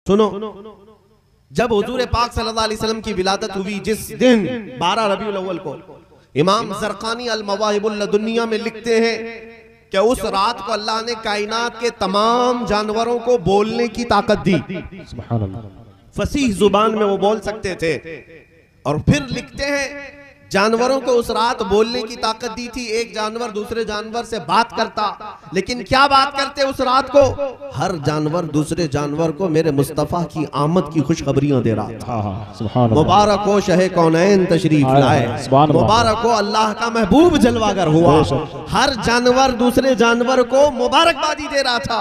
सुनो, जब हुजूर पाक सल्लल्लाहु अलैहि वसल्लम की विलादत हुई, जिस दिन 12 रबीउल अव्वल को, इमाम ज़रक़ानी अल मवाहिबुल लदुन्निया में लिखते हैं कि उस रात को अल्लाह ने कायनात के तमाम जानवरों को बोलने की ताकत दी। सुभान अल्लाह। फसीह जुबान में वो बोल सकते थे। और फिर लिखते हैं जानवरों को उस रात बोलने की ताकत दी थी। एक जानवर दूसरे जानवर से बात करता, लेकिन क्या बात करते उस रात को? हर जानवर दूसरे जानवर को मेरे मुस्तफा की आमद की खुशखबरियां दे रहा था। मुबारक हो शहे कौनैन तशरीफ लाए, मुबारक हो अल्लाह का महबूब जलवागर हुआ। हर जानवर दूसरे जानवर को मुबारकबादी दे रहा था।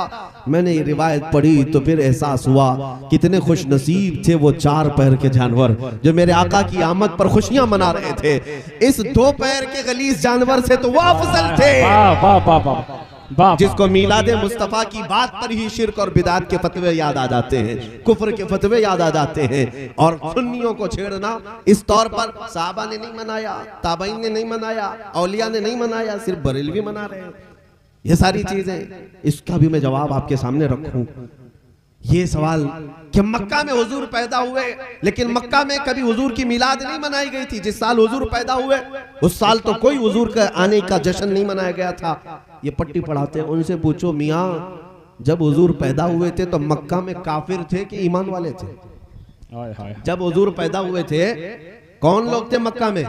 मैंने ये रिवायत पढ़ी तो फिर एहसास हुआ कितने खुश नसीब थे वो 4 पैर के जानवर जो मेरे आका की आमद पर खुशियां मना रहे थे। इस 2 पैर के गलीज जानवर से तो वो अफजल थे। जिसको मीलाद मुस्तफा की बात पर ही शिर्क और बिदात के फतवे याद आ जाते हैं, कुफ्र के फतवे याद आ जाते हैं। और सुन्नियों को छेड़ना इस तौर पर साहबा ने नहीं मनाया, ताबईन ने नहीं मनाया, औलिया ने नहीं मनाया, सिर्फ बरेलवी मना रहे हैं। ये सारी चीजें, इसका भी मैं जवाब आपके सामने रखूं। ये सवाल कि मक्का में हुजूर पैदा हुए, लेकिन मक्का में कभी हुजूर की मिलाद नहीं मनाई गई थी। जिस साल हुजूर पैदा हुए उस साल तो कोई हुजूर का आने का जश्न नहीं मनाया गया था। ये पट्टी पढ़ाते हैं, उनसे पूछो मियाँ जब हुजूर पैदा हुए थे तो मक्का में काफिर थे कि ईमान वाले थे? जब हुजूर पैदा हुए थे कौन लोग थे मक्का में?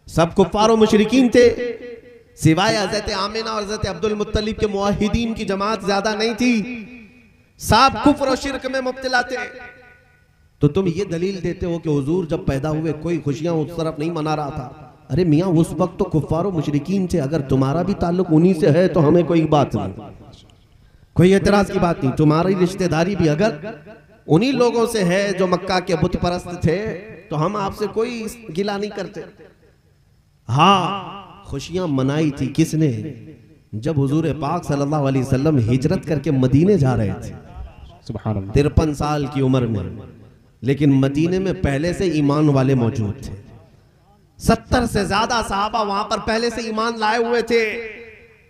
सब कुफ्फार और मुशरिकीन थे, सिवाय हजरत आमिना और हजरत अब्दुल मुत्तलिब के मुआहिदीन की जमात ज्यादा नहीं थी। सब कुफ्र और शिर्क में मुब्तला थे। तो तुम ये दलील देते हो कि हुजूर जब पैदा हुए कोई खुशियां उस तरफ नहीं मना रहा था। अरे मियाँ उस वक्त तो कुफ्फार और मुशरिकीन थे। अगर तुम्हारा भी ताल्लुक उन्हीं से है तो हमें कोई बात नहीं, कोई एतराज की बात नहीं। तुम्हारी रिश्तेदारी भी अगर उन्हीं लोगों से है जो मक्का के बुत परस्त थे तो हम आपसे कोई गिला नहीं करते। हाँ, खुशियां मनाई थी किसने? जब हुजूर पाक सल्लल्लाहु अलैहि वसल्लम हिजरत करके मदीने जा रहे थे 53 साल की उम्र में, लेकिन मदीने में पहले से ईमान वाले मौजूद थे। 70 से ज्यादा सहाबा वहां पर पहले से ईमान लाए हुए थे।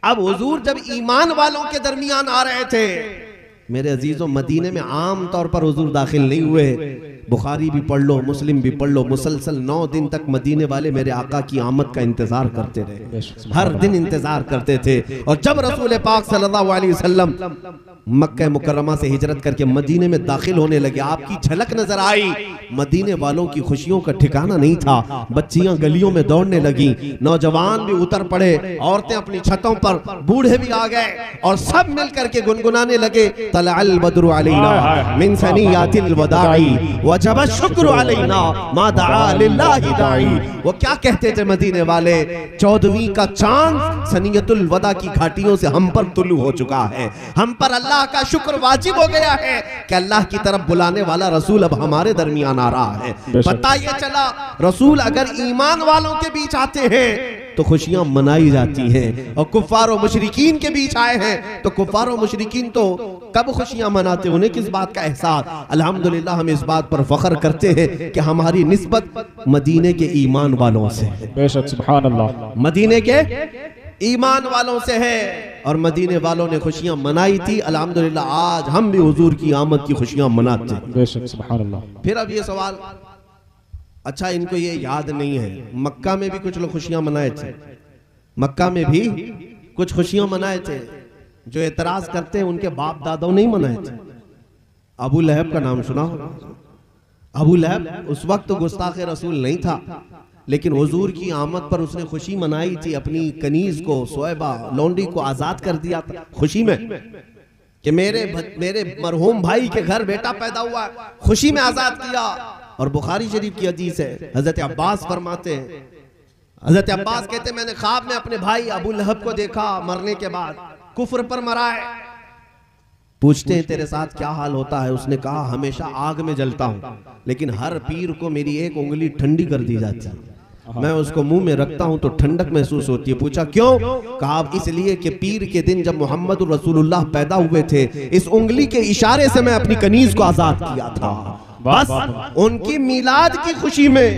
अब हुजूर जब ईमान वालों के दरमियान आ रहे थे, मेरे अजीजों, मदीने में आम तौर पर हुजूर दाखिल नहीं हुए। बुखारी भी पढ़ लो, मुस्लिम भी पढ़ लो, मुसलसल 9 दिन तक मदीने वाले मेरे आका की आमद का इंतजार करते रहे, हर दिन इंतजार करते थे। और जब रसूल पाक सल्लल्लाहु अलैहि वसल्लम मक्का मुकर्रमा से हिजरत करके मदीने में दाखिल होने लगे, आपकी झलक नजर आई। मदीने वालों की खुशियों का ठिकाना नहीं था। बच्चियां गलियों में दौड़ने लगी, नौजवान भी उतर पड़े, औरतें अपनी छतों पर, बूढ़े भी आ गए और सब मिल करके गुनगुनाने लगे, तलअल बद्रु अलैना मिन सनियातिल वदाई वजब शुक्र अलैना मा दआ लिल्लाहि दाई। वो क्या कहते थे मदीने वाले? 14वीं का चांद सनियतुल वदा की घाटियों से हम पर तुलू हो चुका है। हम पर अल्लाह का शुक्र वाजिब हो गया है कि अल्लाह की तरफ बुलाने वाला रसूल अब हमारे दरमियान आ रहा है। पता ये चला रसूल अगर ईमान वालों के बीच आते हैं तो खुशियां मनाई जाती हैं, और कुफ्फार और मुशरिकीन के बीच आए हैं तो कुफ्फार और मुशरिकीन तो कब खुशियां मनाते, उन्हें किस बात का एहसास? अल्हम्दुलिल्लाह हम इस बात पर फख्र करते हैं कि हमारी निस्बत मदीने के ईमान वालों से है। बेशक, सुभान अल्लाह, मदीने के ईमान वालों से है। और मदीने वालों ने खुशियां मनाई थी। अल्हम्दुलिल्लाह आज हम भी हुजूर की आमद की खुशियां मनाते हैं। बेशक, सुभान अल्लाह। फिर अब ये सवाल, अच्छा इनको ये याद नहीं है, मक्का में भी कुछ लोग खुशियां मनाए थे, मक्का में भी कुछ खुशियां मनाए थे। जो एतराज करते हैं उनके बाप दादाओं नहीं मनाए थे। अबू लहब का नाम सुना हो? अबू लहब उस वक्त तो गुस्ताख रसूल नहीं था, लेकिन हुजूर की आमद पर उसने खुशी मनाई थी। अपनी कनीज को, सोएबा लौंडी को आजाद कर दिया था खुशी में कि मेरे मरहूम भाई के घर बेटा पैदा हुआ, खुशी में आजाद किया। और बुखारी शरीफ की हदीस है, हजरत अब्बास फरमाते हैं, हजरत अब्बास कहते हैं मैंने ख्वाब में अपने भाई अबू लहब को देखा, मरने के बाद कुफ्र पर मरा है। पूछते हैं तेरे साथ क्या हाल होता है? उसने कहा हमेशा आग में जलता हूं, लेकिन हर पीर को मेरी एक उंगली ठंडी कर दी जाती है, मैं उसको मुंह में रखता हूं तो ठंडक महसूस होती है। पूछा क्यों? कहा इसलिए कि पीर के दिन जब मोहम्मद रसूलुल्लाह पैदा हुए थे, इस उंगली के इशारे से मैं अपनी कनीज को आजाद किया था। बस उनकी मिलाद की खुशी में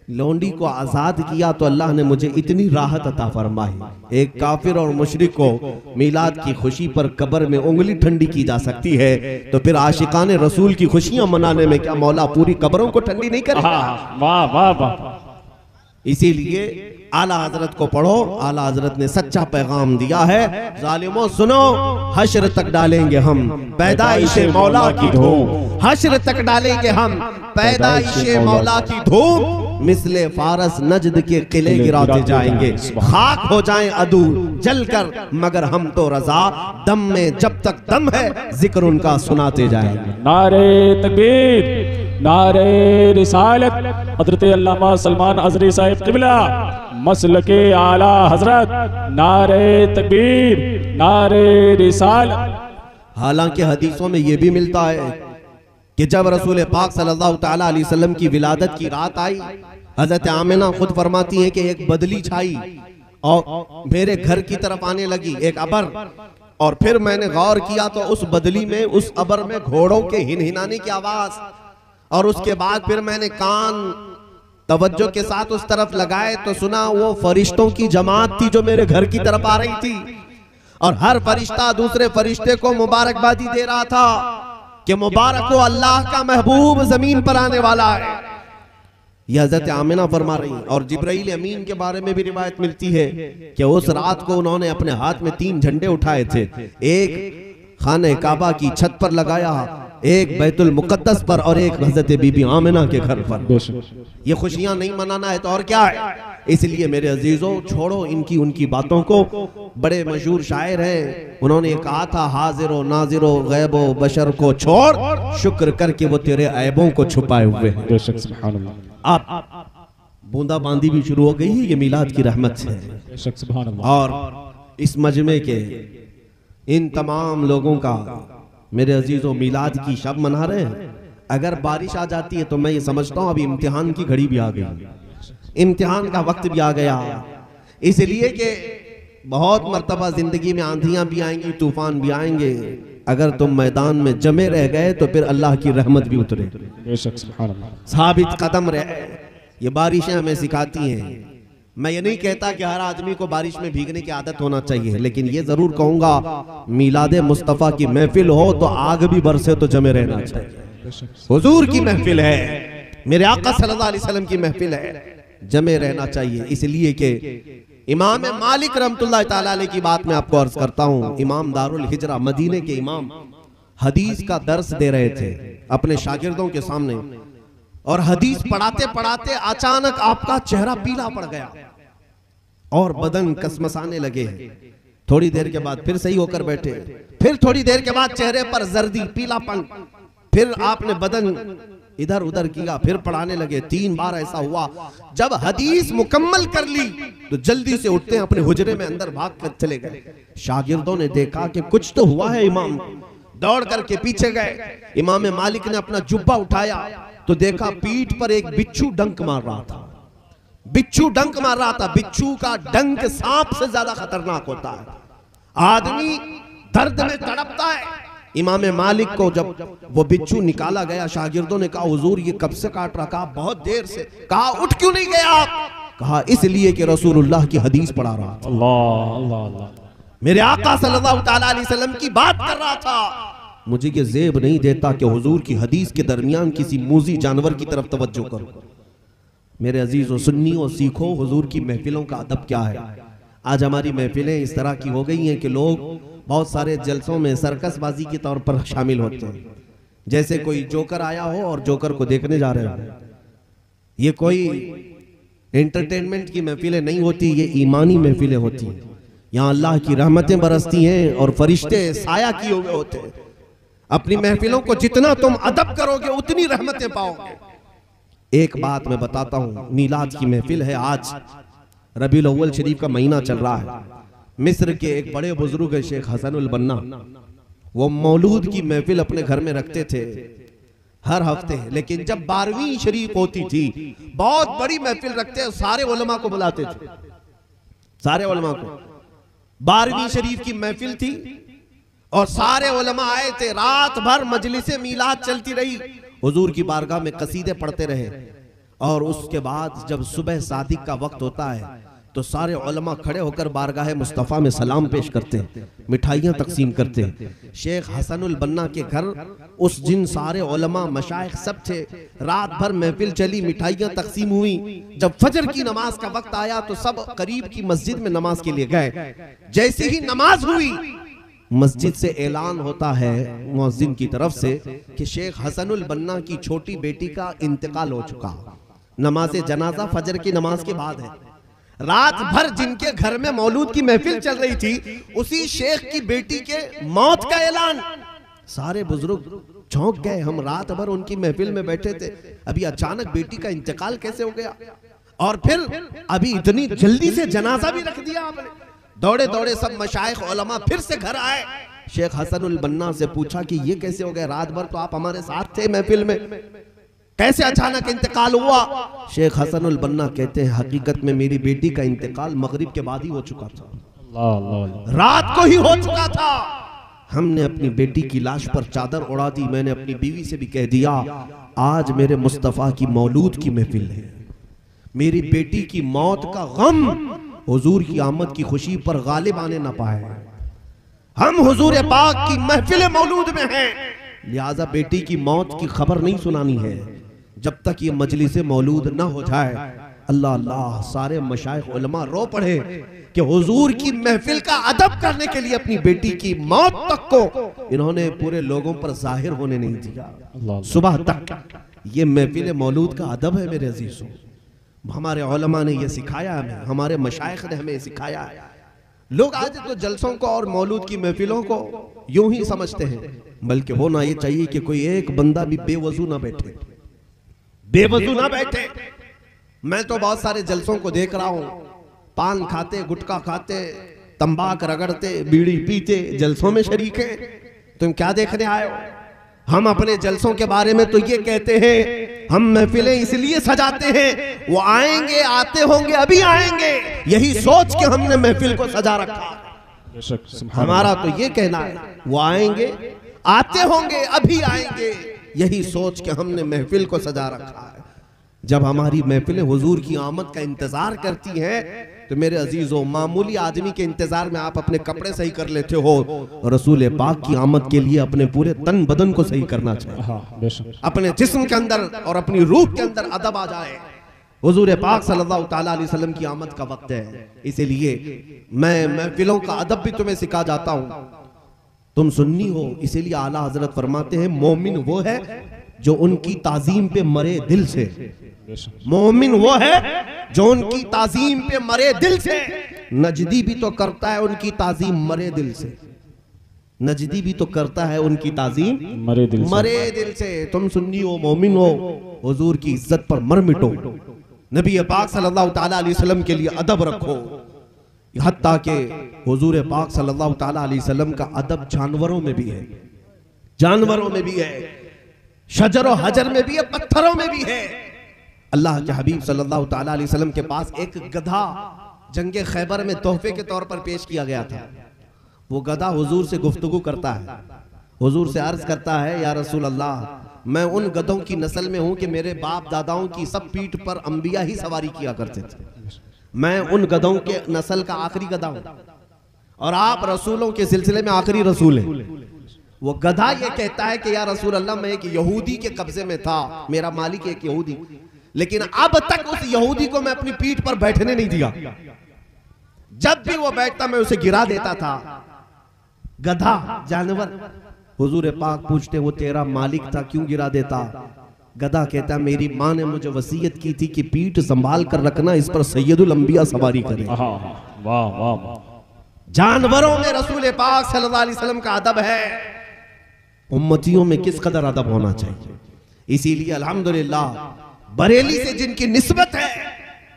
लोंडी को आजाद किया तो अल्लाह ने मुझे इतनी राहत अता फरमाई। एक काफिर और मुशरिक को मिलाद की खुशी पर कब्र में उंगली ठंडी की जा सकती है, तो फिर आशिकाने रसूल की खुशियां मनाने में क्या मौला पूरी कब्रों को ठंडी नहीं करेगा? वाह वाह वाह। इसीलिए आला हजरत को पढ़ो, आला हजरत ने सच्चा पैगाम दिया है। जालिमों सुनो, हश्र तक डालेंगे हम पैदाइशे मौला की धूम, हश्र तक डालेंगे हम पैदाइशे मौला की धूम, मिसले फारस नजद के किले गिराते जाएंगे, खाक हो जाएं अदू जलकर, मगर हम तो रजा, दम में जब तक दम है जिक्र उनका सुनाते जाएंगे। नारे तकबीर, नारे रिसालत, हजरत अल्लामा सलमान अजरी साहिब किबला मसलके आला हजरत, नारे तकबीर, नारे रिसालत। हालांकि हदीसों में यह भी मिलता है कि जब रसूल पाक सल्लल्लाहु तआला अलैहि वसल्लम की विलादत की रात आई, हजरत आमिना खुद फरमाती हैं कि एक बदली छाई और मेरे घर की तरफ आने लगी, एक अबर, और फिर मैंने गौर किया तो उस बदली में, उस अबर में घोड़ों के हिनहिनाने की आवाज, और उसके बाद फिर मैंने कान तवज्जो के साथ उस तरफ लगाए तो सुना वो फरिश्तों की जमात थी जो मेरे घर की तरफ आ रही थी, और हर फरिश्ता दूसरे फरिश्ते को मुबारकबादी दे रहा था कि मुबारक हो अल्लाह का महबूब जमीन पर आने वाला है। यह हज़रत आमिना फरमा रही। और जिब्राइल अमीन के बारे में भी रिवायत मिलती है कि उस रात को उन्होंने अपने हाथ में 3 झंडे उठाए थे, एक खाने काबा की छत पर लगाया, एक बैतुल मुकद्दस पर, और एक हज़रत बीबी आमिना के घर पर। ये खुशियां नहीं मनाना है तो और क्या है? इसलिए मेरे अजीजों, छोड़ो इनकी उनकी बातों को। बड़े मशहूर शायर हैं, उन्होंने कहा था, हाजिरो नाजिरो गैबो बशर को छोड़, शुक्र करके वो तेरे ऐबों को छुपाए हुए हैं। आप बूंदाबांदी भी शुरू हो गई है, ये मिलाद की रहमत से। और इस मजमे के इन तमाम लोगों का मेरे अजीजों मिलाद की शब मना रहे हैं। अगर बारिश आ जाती है तो मैं ये समझता हूँ अभी इम्तिहान की घड़ी भी आ गई, इम्तिहान का वक्त भी आ गया, इसलिए कि बहुत मर्तबा जिंदगी में आंधियां भी आएंगी, तूफान भी आएंगे। अगर तुम मैदान में जमे रह गए तो फिर अल्लाह की रहमत भी उतरे, साबित कदम रहे। ये बारिशें हमें सिखाती हैं। मैं ये नहीं कहता कि हर आदमी को बारिश में भीगने की आदत होना चाहिए, लेकिन ये जरूर कहूंगा मिलादे मुस्तफ़ा की महफिल हो तो आग भी बरसे तो जमे रहना चाहिए। हुजूर की महफिल है, मेरे आका सल्लल्लाहु अलैहि वसल्लम की महफिल है, जमे रहना चाहिए। इसलिए कि इमाम मालिक रहमतुल्लाह ताला अलैह की बात मैं आपको अर्ज करता हूँ। इमाम दारुल हिजरा मदीने के इमाम हदीस का दर्स दे रहे थे अपने शागिर्दों के सामने, और हदीस पढ़ाते पढ़ाते अचानक आपका चेहरा पीला पड़ गया और बदन कसमसाने लगे। थोड़ी देर के बाद फिर सही होकर बैठे, फिर थोड़ी देर के बाद चेहरे पर जर्दी पीलापन, फिर आपने बदन इधर उधर किया, फिर पढ़ाने लगे। 3 बार ऐसा हुआ। जब हदीस मुकम्मल कर ली तो जल्दी से उठते हैं अपने हुजरे में अंदर भाग कर चले गए। शागिर्दों ने देखा कि कुछ तो हुआ है, इमाम दौड़ करके पीछे गए। इमाम मालिक ने अपना जुब्बा उठाया तो देखा पीठ पर एक बिच्छू डंक मार रहा था, बिच्छू डंक मार रहा था। बिच्छू का डंक सांप से ज्यादा खतरनाक होता है, आदमी दर्द में तड़पता है। इमाम मालिक को जब वो बिच्छू निकाला गया, शागिर्दों ने कहा हुजूर ये कब से काट रहा? कहा बहुत देर से। कहा उठ क्यों नहीं गया आप? कहा इसलिए कि रसूलुल्लाह की हदीस पढ़ा रहा था, अल्लाह अल्लाह अल्लाह, मेरे आका सल्लल्लाहु ताला अलैहि वसल्लम की बात कर रहा था। मुझे ये ज़ेब नहीं देता कि हुजूर की हदीस के दरमियान किसी मूजी जानवर की तरफ तवज्जो करो। मेरे अजीजों, सुन्नियों, सीखो हुजूर की महफिलों का अदब क्या है। आज हमारी महफिलें इस तरह की हो गई हैं कि लोग बहुत सारे जलसों में सर्कसबाजी के तौर पर शामिल होते हैं, जैसे कोई जोकर आया हो और जोकर को देखने जा रहे हो। ये कोई एंटरटेनमेंट की महफिलें नहीं होती, ये ईमानी महफिलें होती हैं। यहाँ अल्लाह की रहमतें बरसती हैं और फरिश्ते साया किए हुए होते हैं। अपनी महफिलों को जितना तुम अदब करोगे उतनी रहमतें पाओगे। एक बात मैं बताता हूँ, मीलाद की महफिल है, आज रबीउल अव्वल शरीफ का महीना चल रहा है। मिस्र के एक बड़े बुजुर्ग शेख हसनुल बन्ना, वो मौलूद की महफिल अपने घर में रखते थे हर हफ्ते, लेकिन जब 12वीं शरीफ होती थी बहुत बड़ी महफिल रखते, सारे उलमा को बुलाते थे, सारे उलमा को। 12वीं शरीफ की महफिल थी और सारे उलमा आए थे, रात भर मजलिसे मीलाद चलती रही, हुजूर की बारगाह में कसीदे पढ़ते रहे। और उसके बाद जब सुबह सादिक का वक्त होता है तो सारे उलमा खड़े होकर बारगाह मुस्तफ़ा में सलाम पेश करते हैं, मिठाइयाँ तकसीम करते हैं। शेख हसनुल बन्ना के घर उस दिन सारे उलमा मशाइख सब थे, रात भर महफिल चली, मिठाइयाँ तकसीम हुई। जब फजर की नमाज का वक्त आया तो सब करीब की मस्जिद में नमाज के लिए गए। जैसे ही नमाज हुई मस्जिद से ऐलान होता है मुअज्जिन की तरफ से कि शेख हसनुल बन्ना की छोटी बेटी का इंतकाल हो चुका। नमाज जनाजा फजर की नमाज के बाद है। रात भर जिनके घर में मौलूद की महफिल चल रही थी, उसी शेख की बेटी के मौत का ऐलान। सारे बुजुर्ग चौंक गए, हम रात भर उनकी महफिल में बैठे थे, अभी अचानक बेटी का इंतकाल कैसे हो गया? और फिर अभी इतनी जल्दी से जनाजा भी रख दिया आपने। दौड़े दौड़े सब मशाइख उलमा फिर से घर आए। शेख हसनुल बन्ना से पूछा कि ये कैसे हो गया? रात भर तो आप हमारे साथ थे महफिल में, कैसे अचानक इंतकाल हुआ? शेख हसनुल बन्ना कहते हैं हकीकत में मेरी बेटी का इंतकाल मगरिब के बाद ही हो चुका था, रात को ही हो चुका था। हमने अपनी बेटी की लाश पर चादर उड़ा दी। मैंने अपनी बीवी से भी कह दिया आज मेरे मुस्तफ़ा की मौलूद की महफिल है, मेरी बेटी की मौत का गम हुजूर की आमद की खुशी पर गालिब आने ना पाए। हम हुजूर पाक की महफिल मौलूद में हैं, लिहाजा बेटी की मौत की खबर नहीं सुनानी है जब तक ये मजलिस मौलूद ना हो जाए। अल्लाह अल्लाह, सारे मशाइख उलमा रो पड़े कि हुजूर की महफिल का अदब करने के लिए अपनी बेटी की मौत तक को इन्होंने पूरे लोगों पर जाहिर होने नहीं दिया। सुबह तक ये महफिल मौलूद का अदब है मेरे अजीजों। हमारे उलमा ने ये सिखाया हमें, हमारे मशाइख ने हमें सिखाया है। लोग आज तो जलसों को और मौलूद की महफिलों को यूं ही समझते हैं, बल्कि होना ये चाहिए कि कोई एक बंदा भी बेवजू ना बैठे, बेवजू ना बैठे। मैं तो बहुत सारे जलसों को देख रहा हूं, पान खाते, गुटखा खाते, तंबाक रगड़ते, बीड़ी पीते जलसों में शरीक है। तुम क्या देखने आए हो? हम अपने जलसों के बारे में तो ये कहते हैं हम महफिलें इसलिए सजाते हैं वो आएंगे, आते होंगे, अभी आएंगे, यही सोच के हमने महफिल को सजा रखा। हमारा तो ये कहना है वो आएंगे, आते होंगे, अभी आएंगे, यही सोच के हमने महफिल को सजा रखा है। जब हमारी महफिलें हुजूर की आमद का इंतजार करती हैं तो मेरे अजीजों, मामूली आदमी के इंतजार में आप अपने कपड़े सही कर लेते हो, रसूल पाक की आमद के लिए अपने पूरे तन बदन को सही करना चाहिए। अपने जिस्म के अंदर और अपनी रूह के अंदर अदब आ जाए। हुजूर पाक सल्लल्लाहु ताला अलैहि वसल्लम की आमद का वक्त है, इसीलिए मैं महफिलों का अदब भी तुम्हें सिखा जाता हूँ। तुम सुन्नी हो, इसीलिए आला हजरत फरमाते हैं मोमिन वो है जो उनकी ताजीम पे मरे दिल से। मोमिन वो है जो उनकी ताजीम पे मरे दिल से। नजदी भी तो करता है उनकी ताजीम मरे दिल से, नजदी भी तो करता है उनकी ताजीम मरे दिल से। तुम सुन्नी हो, मोमिन हो, हुजूर की इज्जत पर मर मिटो, नबी पाक सल्लल्लाहु ताला अलैहि वसल्लम के लिए अदब रखो। हत्ता के हुजूर पाक सल्लल्लाहु ताला अलैहि वसल्लम का अदब जानवरों में भी है, जानवरों में भी है, शजर और हजर में भी है, पत्थरों में भी है। अल्लाह के हबीब सल्लल्लाहु ताला अलैहि वसल्लम के पास एक गधा जंगे खैबर में तोहफे के तौर पर पेश किया गया था। वो गधा हुजूर से गुफ्तगू करता है, हुजूर से अर्ज करता है या रसूल अल्लाह, मैं उन गधों की नस्ल में हूं कि मेरे बाप दादाओं की सब पीठ पर अंबिया ही सवारी किया करते थे। मैं उन गधों के नस्ल का आखिरी गधा हूं और आप रसूलों के सिलसिले में आखिरी रसूल हैं। वो गधा ये कहता है कि या रसूल अल्लाह, मैं एक यहूदी के कब्जे में था, मेरा मालिक एक यहूदी, लेकिन अब तक उस यहूदी को मैं अपनी पीठ पर बैठने नहीं दिया। जब भी वो बैठता मैं उसे गिरा देता था। गधा जानवर। हुजूर पाक पूछते वो तेरा मालिक था, क्यों गिरा देता? गधा कहता मेरी माँ ने मुझे वसीयत की थी कि पीठ संभाल कर रखना, इस पर सैयदुल अंबिया सवारी करे। वाह वाह। जानवरों में रसूल पाक सल्लल्लाहु अलैहि वसल्लम का अदब है, उम्मतियों में किस कदर अदब होना चाहिए। इसीलिए अल्हम्दुलिल्लाह बरेली से जिनकी निस्बत है,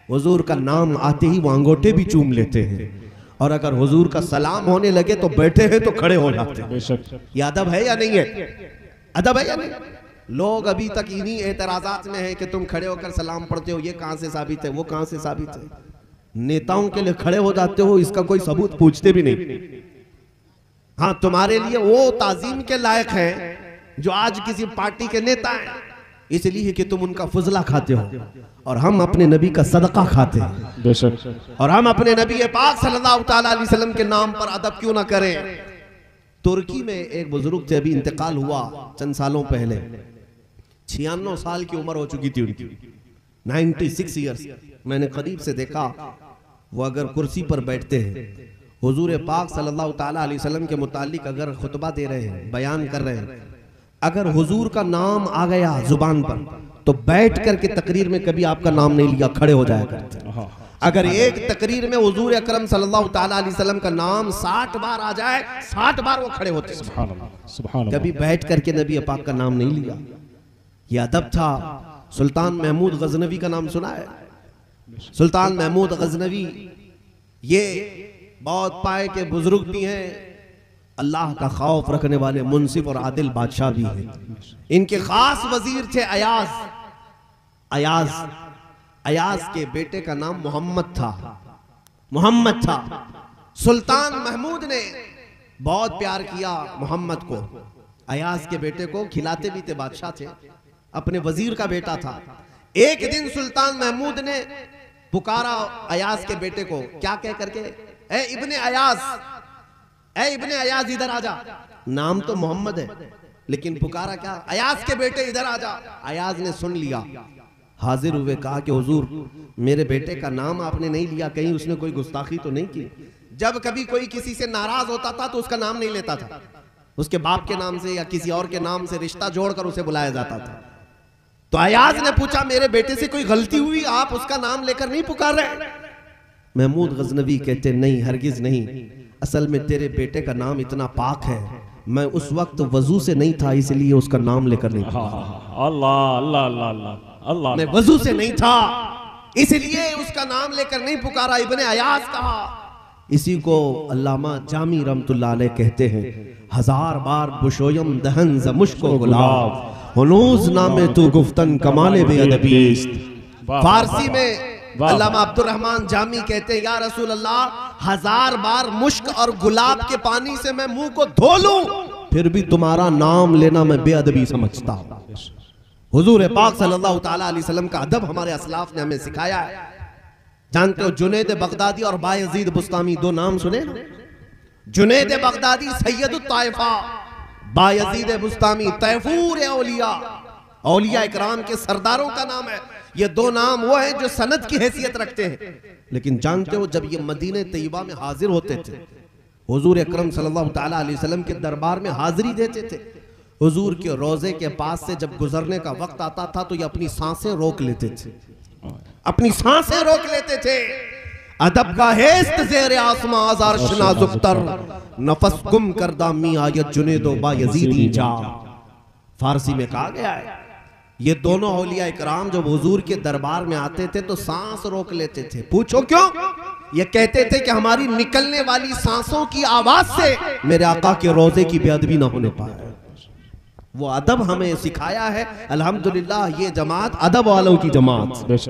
हुजूर का नाम आते ही वो अंगूठे भी चूम लेते हैं, और अगर हुजूर का सलाम होने लगे तो बैठे हैं तो खड़े हो जाते हैं। ये अदब है या नहीं है? अदब है या नहीं? लोग अभी तक इन्हीं एतराजात में है कि तुम खड़े होकर सलाम पढ़ते हो, ये कहां से साबित है, वो कहां से साबित है। नेताओं के लिए खड़े हो जाते हो, इसका कोई सबूत पूछते भी नहीं। हाँ, तुम्हारे लिए वो ताजीम के लायक है जो आज किसी पार्टी के नेता हैं, इसलिए कि तुम उनका फजला खाते हो और हम अपने नबी का सदका खाते हैं। बेशक। और हम अपने नबी पाक सल्लल्लाहु ताला अलैहि वसल्लम के नाम पर अदब क्यों ना करें। तुर्की में एक बुजुर्ग थे, अभी इंतकाल हुआ चंद सालों पहले, 96 साल की उम्र हो चुकी थी उनकी, 96 ईयर्स। मैंने करीब से देखा, वो अगर कुर्सी पर बैठते हैं, हुजूर पाक सल्लल्लाहु ताला अलैहि वसल्लम के मुतालिक अगर खुतबा दे रहे हैं, बयान कर रहे हैं, अगर हुजूर का नाम आ गया जुबान पर तो बैठ करके तकरीर में कभी आपका नाम नहीं लिया, खड़े हो जाया करते। अगर एक तकरीर में हुजूर अकरम सल्लल्लाहु ताला अलैहि वसल्लम का नाम 60 बार आ जाए, 60 बार वो खड़े होते। सुभान अल्लाह, सुभान अल्लाह। कभी बैठ करके नबी पाक का नाम नहीं लिया। ये अदब था। सुल्तान महमूद गजनवी का नाम सुना है? सुल्तान महमूद गजनवी ये बहुत पाए के बुजुर्ग भी हैं, अल्लाह का खौफ रखने वाले मुंसिफ और आदिल बादशाह भी हैं। इनके खास वजीर थे अयाज। अयाज अयाज के बेटे का नाम मोहम्मद था। मोहम्मद था। सुल्तान महमूद ने बहुत प्यार किया मोहम्मद को। अयाज के बेटे को खिलाते भी थे, बादशाह थे, अपने वजीर का बेटा था। एक दिन सुल्तान महमूद ने पुकारा अयाज के बेटे को, क्या कह करके, ए इब्ने अयाज, ए इब्ने अयाज इधर आजा। नाम तो मोहम्मद है लेकिन पुकारा क्या, अयाज के बेटे इधर आजा। अयाज ने सुन लिया, हाजिर हुए, कहा कि हुजूर मेरे बेटे का नाम आपने नहीं लिया, कहीं उसने कोई गुस्ताखी तो नहीं की। जब कभी कोई किसी से नाराज होता था तो उसका नाम नहीं लेता था, उसके बाप के नाम से या किसी और के नाम से रिश्ता जोड़कर उसे बुलाया जाता था। तो अयाज ने पूछा, मेरे बेटे से कोई गलती हुई, आप उसका नाम लेकर नहीं पुकार रहे? महमूद गजनवी कहते, नहीं हरगिज नहीं, असल में तेरे बेटे का नाम इतना पाक है, मैं उस वक्त वजू से नहीं था इसलिए उसका नाम लेकर नहीं पुकारा। अल्लाह अल्लाह अल्लाह अल्लाह अल्लाह। मैं वजू से नहीं था इसलिए उसका नाम लेकर नहीं पुकारा, इब्ने अयाज कहा। इसी को अल्लामा जामी रहमतुल्लाह अलैह कहते हैं, हजार बार बुशोयम दहन ज मुश्को गुलाब, हुनूज नामे तू गुफ्तन कमाले बेअदबी। फारसी में अल्लामा अब्दुर्रहमान जामी कहते हैं, या रसूल अल्लाह, हजार बार मुश्क और गुलाब के पानी से मैं मुंह को धो लूं फिर भी तुम्हारा नाम लेना मैं बेअदबी समझता हूं। हुजूर पाक सल्लल्लाहु ताला अलैहि वसल्लम का अदब हमारे असलाफ ने हमें सिखाया है। जानते हो जुनैद बगदादी और बायजीद बुस्तामी, दो नाम सुने? जुनैद बगदादी सैयदुत ताइफा, बायजीद बुस्तामी तैफूर औलिया, औलिया इकराम के सरदारों का नाम है। ये दो नाम वो हैं जो सनद की हैसियत रखते हैं। लेकिन जानते हो जब ये मदीने तैयबा में हाजिर होते थे, हुजूर अकरम सल्लल्लाहु ताला अलैहि वसल्लम के दरबार में हाजिरी देते थे, हुजूर के रोजे के पास से जब गुजरने का वक्त आता था तो ये अपनी सांसें रोक लेते थे, अपनी सांसें रोक लेते थे। अदब का हेस्त ज़ेरे आसमां आज़ार नाजुकतर, नफस गुम करदा मी आयत जुनैदो बायजीदी जा। फारसी में कहा गया है, ये दोनों औलिया इकराम जब हुजूर के दरबार में आते थे तो सांस रोक लेते थे। पूछो क्यों? ये कहते थे कि हमारी निकलने वाली सांसों की आवाज से मेरे आका के रोजे की बेअदबी ना होने पाए। वो अदब हमें सिखाया है। अल्हम्दुलिल्लाह ये जमात अदब वालों की जमात।